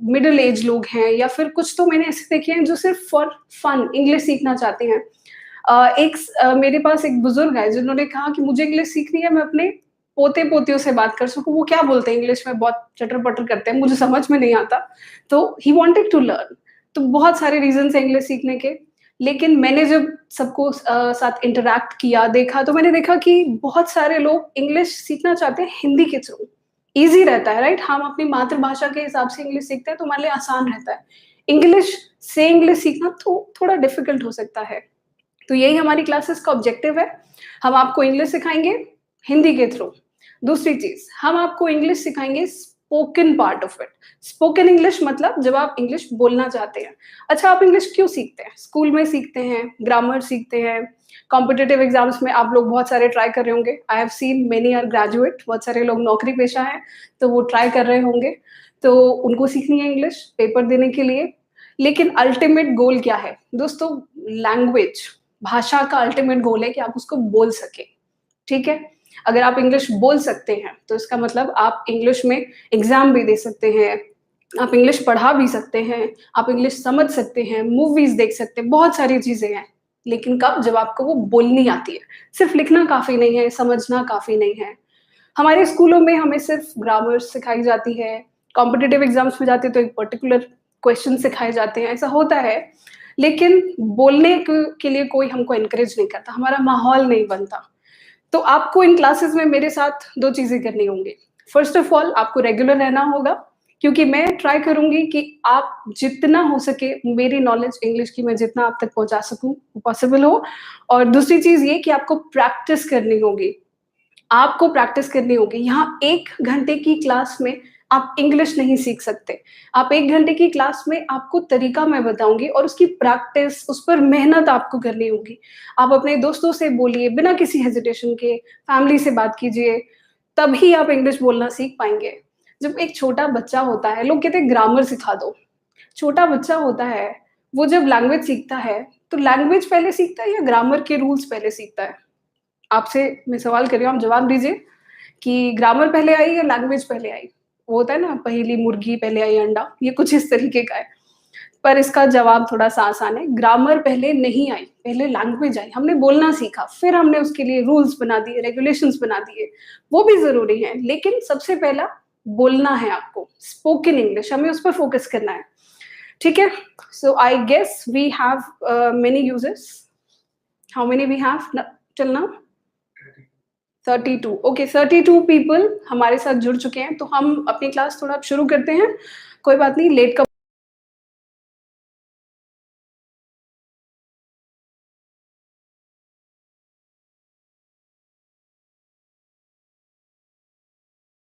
Middle age लोग हैं या फिर कुछ तो मैंने ऐसे देखे हैं जो सिर्फ फॉर फन इंग्लिश सीखना चाहते हैं। मेरे पास एक बुजुर्ग है जिन्होंने कहा कि मुझे इंग्लिश सीखनी है, मैं अपने पोते पोतियों से बात कर सकूं, वो क्या बोलते हैं इंग्लिश में, बहुत चटर पटर करते हैं, मुझे समझ में नहीं आता। तो ही वांटेड टू लर्न। तो बहुत सारे रीजन है इंग्लिश सीखने के। लेकिन मैंने जब सबको साथ इंटरैक्ट किया, देखा, तो मैंने देखा कि बहुत सारे लोग इंग्लिश सीखना चाहते हैं हिंदी के थ्रू। ईज़ी रहता है, राइट? हम अपनी मातृभाषा के हिसाब से इंग्लिश सीखते हैं तो हमारे लिए आसान रहता है। इंग्लिश से इंग्लिश सीखना तो थोड़ा डिफ़िकल्ट हो सकता है। तो यही हमारी क्लासेस का ऑब्जेक्टिव है। हम आपको इंग्लिश सिखाएँगे हिंदी के थ्रू। दूसरी चीज़, हम आपको इंग्लिश सिखाएँगे spoken part of it. Spoken English मतलब जब आप इंग्लिश बोलना चाहते हैं। अच्छा, आप इंग्लिश क्यों सीखते हैं? स्कूल में सीखते हैं, ग्रामर सीखते हैं, कॉम्पिटिटिव एग्ज़ाम्स में आप लोग बहुत सारे ट्राई कर रहे होंगे। I have seen many are graduate, बहुत सारे लोग नौकरी पेशा हैं, तो वो ट्राई कर रहे होंगे। तो उनको सीखनी है इंग्लिश पेपर देने के लिए। लेकिन अल्टीमेट गोल क्या है? दोस्तों, लैंग्वेज, भाषा का अल्टीमेट गोल है कि आप उसको बोल सकें, ठीक है? अगर आप इंग्लिश बोल सकते हैं, तो इसका मतलब आप इंग्लिश में एग्ज़ाम भी दे सकते हैं, आप इंग्लिश पढ़ा भी सकते हैं, आप इंग्लिश समझ सकते हैं, मूवीज़ देख सकते हैं, बहुत सारी चीज़ें हैं। लेकिन कब? जब आपको वो बोलनी आती है। सिर्फ़ लिखना काफ़ी नहीं है, समझना काफ़ी नहीं है। हमारे स्कूलों में हमें सिर्फ़ ग्रामर सिखाई जाती है, कॉम्पिटिटिव एग्ज़ाम्स में जाते हैं तो एक पर्टिकुलर क्वेश्चन सिखाए जाते हैं, ऐसा होता है। लेकिन बोलने के लिए कोई हमको एनकरेज नहीं करता, हमारा माहौल नहीं बनता। तो आपको इन क्लासेस में मेरे साथ 2 चीज़ें करनी होंगी। फर्स्ट ऑफ ऑल, आपको रेगुलर रहना होगा, क्योंकि मैं ट्राई करूँगी कि आप जितना हो सके मेरी नॉलेज इंग्लिश की मैं जितना आप तक पहुँचा सकूँ, पॉसिबल हो। और दूसरी चीज़ ये कि आपको प्रैक्टिस करनी होगी। आपको प्रैक्टिस करनी होगी। यहाँ 1 घंटे की क्लास में आप इंग्लिश नहीं सीख सकते। आप 1 घंटे की क्लास में आपको तरीका मैं बताऊँगी और उसकी प्रैक्टिस, उस पर मेहनत आपको करनी होगी। आप अपने दोस्तों से बोलिए बिना किसी हेजिटेशन के, फैमिली से बात कीजिए, तभी आप इंग्लिश बोलना सीख पाएँगे। जब एक छोटा बच्चा होता है, लोग कहते हैं ग्रामर सिखा दो। छोटा बच्चा होता है, वो जब लैंग्वेज सीखता है, तो लैंग्वेज पहले सीखता है या ग्रामर के रूल्स पहले सीखता है? आपसे मैं सवाल कर रही हूँ, आप जवाब दीजिए कि ग्रामर पहले आई या लैंग्वेज पहले आई? वो होता है ना, पहेली मुर्गी पहले आई अंडा, ये कुछ इस तरीके का है। पर इसका जवाब थोड़ा-सा आसान है, ग्रामर पहले नहीं आई, पहले लैंग्वेज आई। हमने बोलना सीखा, फिर हमने उसके लिए रूल्स बना दिए, रेगुलेशंस बना दिए, वो भी ज़रूरी है, लेकिन सबसे पहला बोलना है आपको, स्पोकन इंग्लिश, हमें उस पर फोकस करना है, ठीक है? So I guess we have many users, how many we have न टिल नाउ? 32, ओके, 32 पीपल हमारे साथ जुड़ चुके हैं, तो हम अपनी क्लास थोड़ा अब शुरू करते हैं। कोई बात नहीं, लेट का